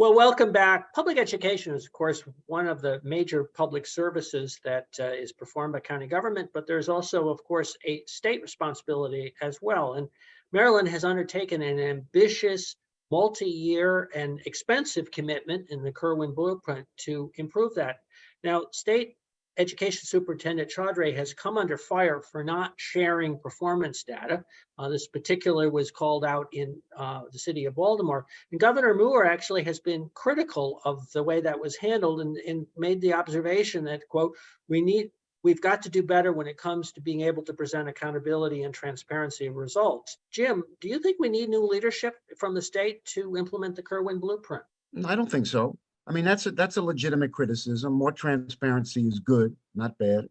Well, welcome back. Public education is, of course, one of the major public services that is performed by county government, but there's also, of course, a state responsibility as well. And Maryland has undertaken an ambitious, multi-year and expensive commitment in the Kirwan Blueprint to improve that. Now, State Education Superintendent Chaudhry has come under fire for not sharing performance data. This particular was called out in the city of Baltimore. And Governor Moore actually has been critical of the way that was handled and made the observation that, quote, we've got to do better when it comes to being able to present accountability and transparency of results. Jim, do you think we need new leadership from the state to implement the Kirwan Blueprint? I don't think so. I mean, that's a legitimate criticism. More transparency is good, not bad.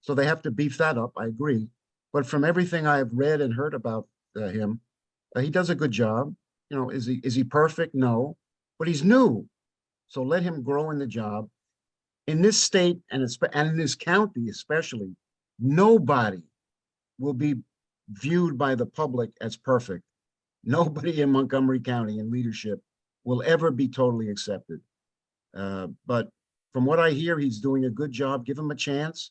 So they have to beef that up. I agree. But from everything I've read and heard about him, he does a good job. You know, is he perfect? No, but he's new. So let him grow in the job. In this state and in this county especially, nobody will be viewed by the public as perfect. Nobody in Montgomery County in leadership will ever be totally accepted. But from what I hear, he's doing a good job. Give him a chance,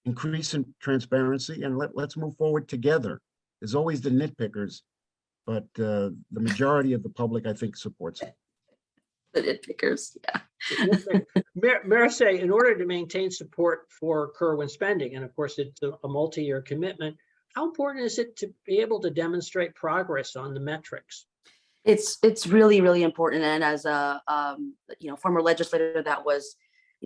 increase in transparency, and let's move forward together. There's always the nitpickers, but the majority of the public, I think, supports it. The nitpickers, yeah. Maricé, in order to maintain support for Kirwan spending, and of course it's a multi-year commitment, how important is it to be able to demonstrate progress on the metrics? It's really, really important. And as a former legislator that was,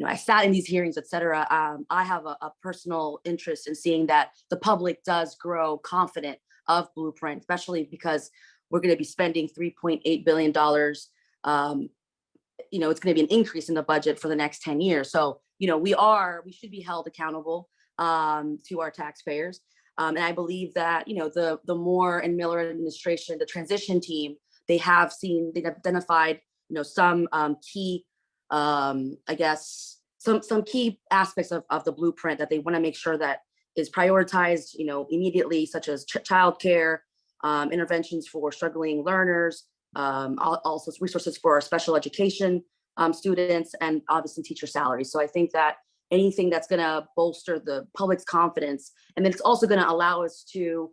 I sat in these hearings, et cetera. I have a personal interest in seeing that the public does grow confident of Blueprint, especially because we're going to be spending $3.8 billion. It's going to be an increase in the budget for the next 10 years. So, we should be held accountable to our taxpayers. And I believe that, the Moore and Miller administration, the transition team, they've identified, some key, some key aspects of the blueprint that they want to make sure that is prioritized, immediately, such as childcare, interventions for struggling learners, also resources for our special education students, and obviously teacher salaries. So I think that anything that's going to bolster the public's confidence, and then it's also going to allow us to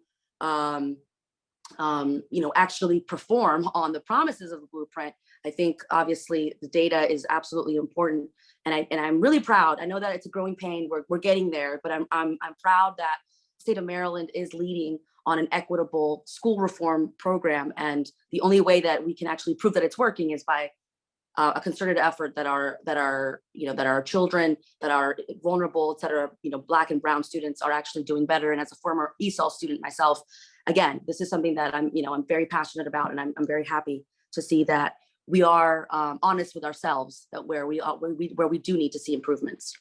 actually perform on the promises of the blueprint. I think obviously the data is absolutely important, and I'm really proud. I know that it's a growing pain. We're getting there, but I'm proud that the state of Maryland is leading on an equitable school reform program, and the only way that we can actually prove that it's working is by a concerted effort that our children that are vulnerable, et cetera, Black and brown students are actually doing better. And as a former ESOL student myself, again, this is something that I'm very passionate about, and I'm very happy to see that we are honest with ourselves, that where we do need to see improvements.